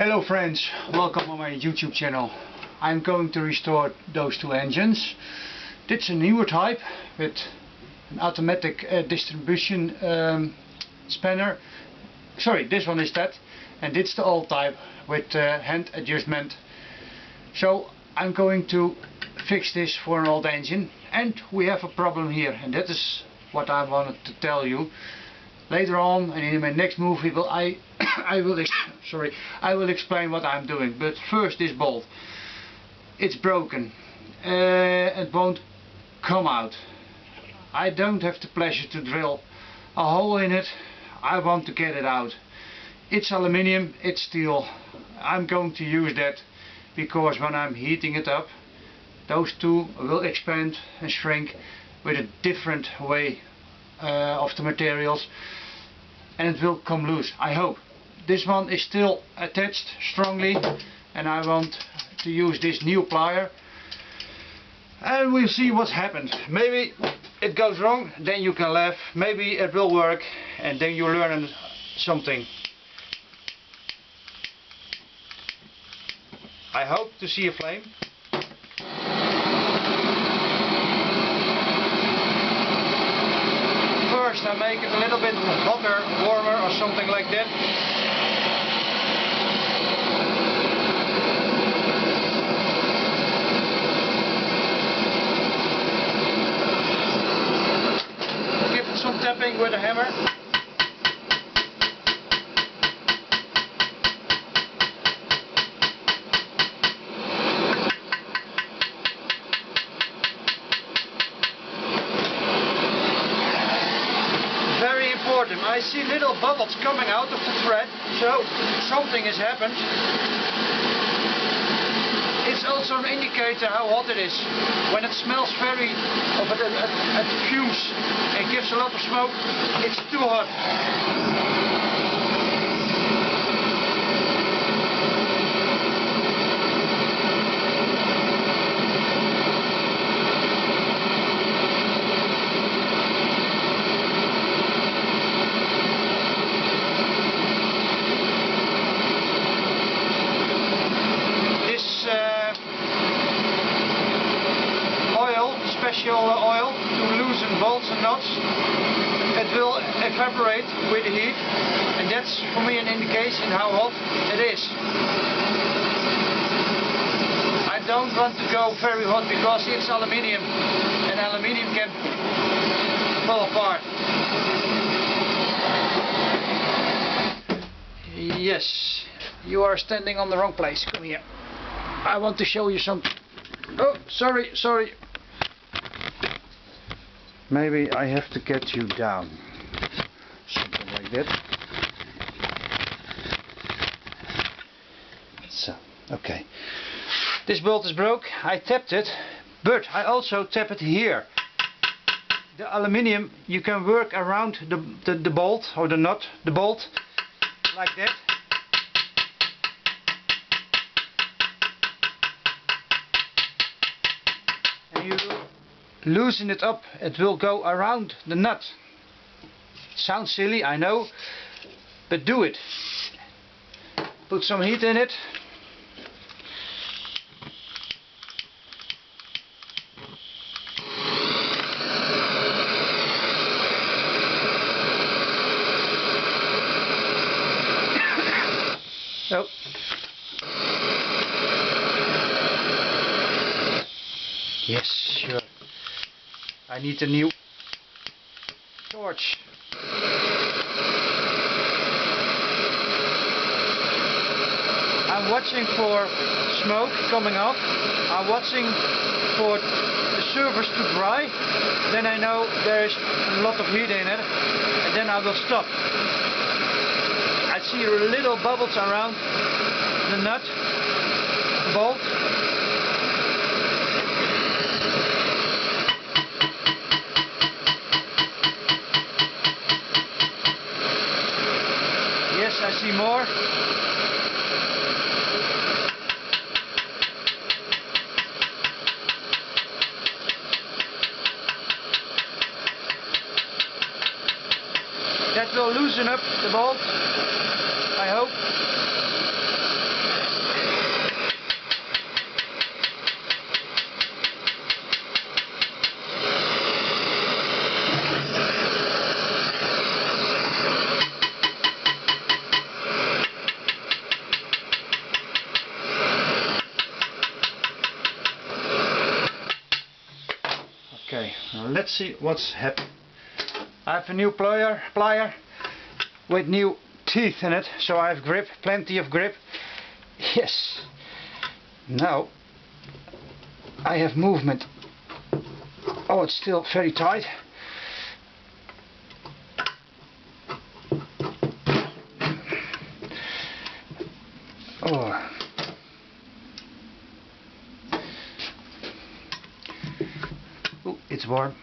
Hello friends, welcome on my YouTube channel. I'm going to restore those two engines. It's a newer type with an automatic distribution spanner. Sorry, this one is that, and it's the old type with hand adjustment. So I'm going to fix this for an old engine, and we have a problem here, and that is what I wanted to tell you. Later on, and in my next movie, I will explain what I'm doing. But first, this bolt. It's broken. It won't come out. I don't have the pleasure to drill a hole in it. I want to get it out. It's aluminium, it's steel. I'm going to use that because when I'm heating it up, those two will expand and shrink with a different way of the materials, and it will come loose, I hope. This one is still attached strongly, and I want to use this new plier, and we'll see what's happened. Maybe it goes wrong, then you can laugh. Maybe it will work, and then you learn something. I hope to see a flame. First I make it a little bit hotter, warmer or something like that. Give it some tapping with a hammer. I see little bubbles coming out of the thread, so something has happened. It's also an indicator how hot it is. When it smells very, it fumes and gives a lot of smoke, it's too hot. Special oil to loosen bolts and nuts. It will evaporate with the heat, and that's for me an indication how hot it is. I don't want to go very hot because it's aluminium, and aluminium can fall apart. Yes, you are standing on the wrong place. Come here. I want to show you something. Oh, sorry. Maybe I have to get you down. Something like that. So, okay. This bolt is broke. I tapped it, but I also tap it here. The aluminium, you can work around the bolt or the nut, the bolt, like that. And you loosen it up, it will go around the nut. Sounds silly, I know, but do it. Put some heat in it. Oh. Yes, sure. I need a new torch. I'm watching for smoke coming up. I'm watching for the surface to dry. Then I know there's a lot of heat in it, and then I will stop. I see little bubbles around the nut, the bolt. Yes, I see more. That will loosen up the bolt, I hope. let's see what's happened. I have a new plier with new teeth in it, so I have grip, plenty of grip. Yes. Now I have movement. Oh, it's still very tight. Oh. Ooh, it's warm.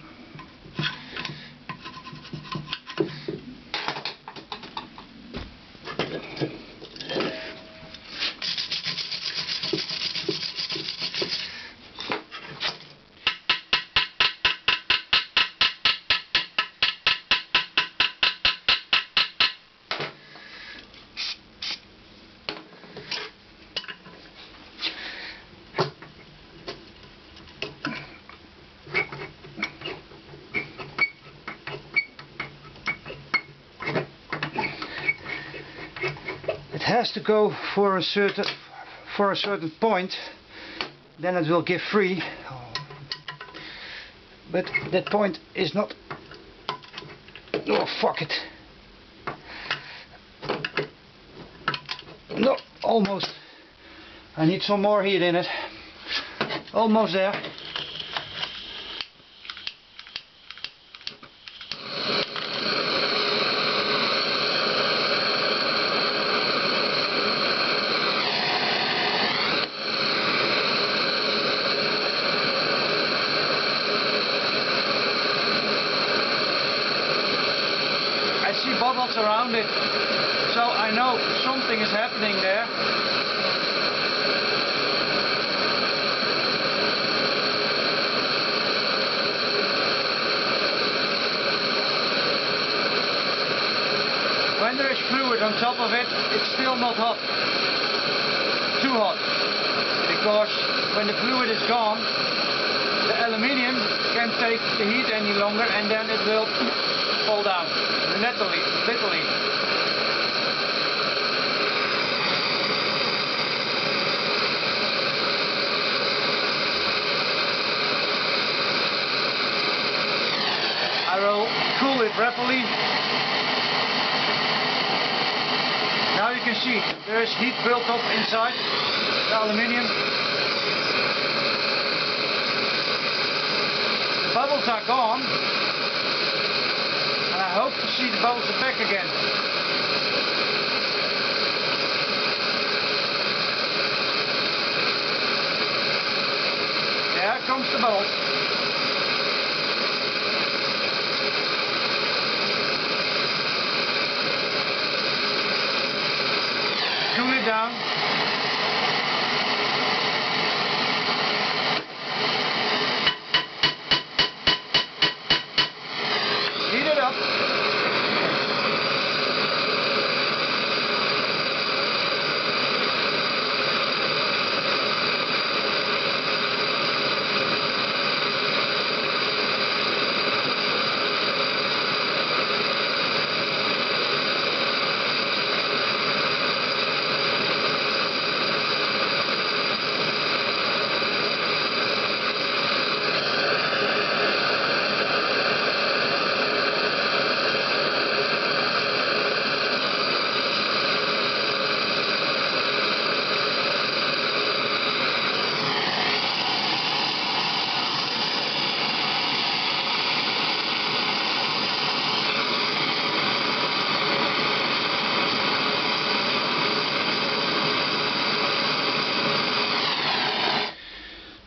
It has to go for a certain point, then it will give free. But that point is not. Oh, fuck it. No, almost. I need some more heat in it. Almost there. I see bubbles around it, so I know something is happening there. When there is fluid on top of it, it's still not hot. Too hot. Because when the fluid is gone, the aluminium can't take the heat any longer, and then it will fall down. Literally. I will cool it rapidly. Now you can see there is heat built up inside the aluminium. The bubbles are gone, and I hope to see the bubbles back again. There comes the bubbles. Cool it down. Heat it up.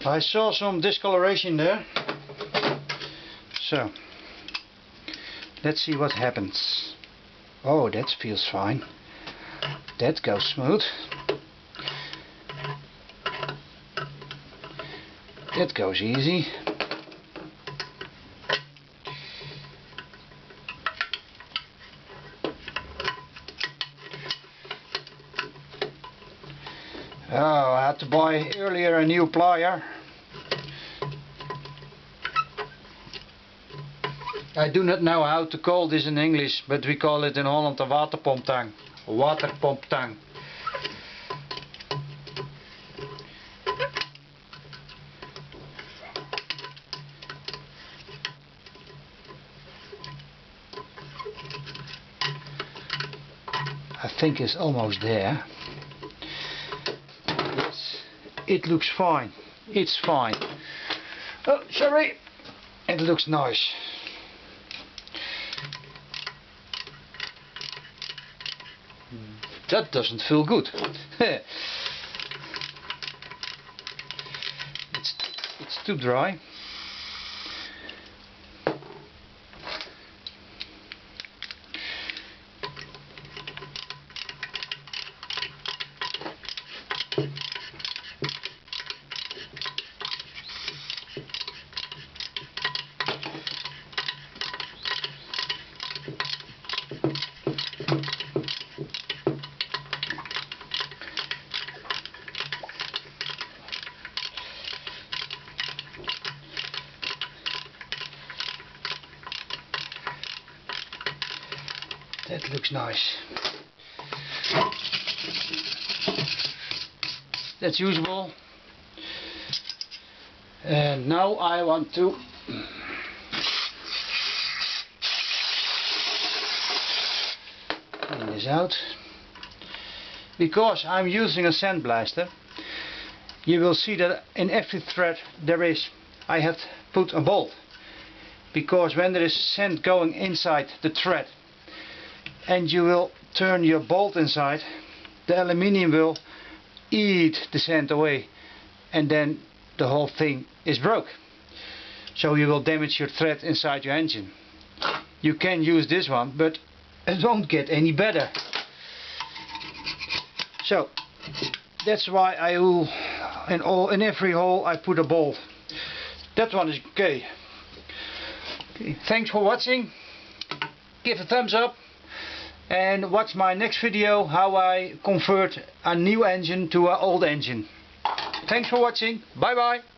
I saw some discoloration there, so let's see what happens. Oh, that feels fine. That goes smooth. That goes easy. Oh, I had to buy earlier a new plier. I do not know how to call this in English, but we call it in Holland a waterpomptang. Waterpomptang. think it's almost there. Yes, it looks fine. It's fine. Oh, sorry. It looks nice. That doesn't feel good. It's too dry. That looks nice. That's usable. And now I want to clean this out. Because I'm using a sandblaster, you will see that in every thread I have put a bolt. Because when there is sand going inside the thread and you will turn your bolt inside, the aluminium will eat the sand away and then the whole thing is broke. So you will damage your thread inside your engine. You can use this one, but it won't get any better. So that's why in every hole I put a bolt. That one is okay. Thanks for watching. Give a thumbs up and watch my next video how I convert a new engine to an old engine. Thanks for watching. Bye bye.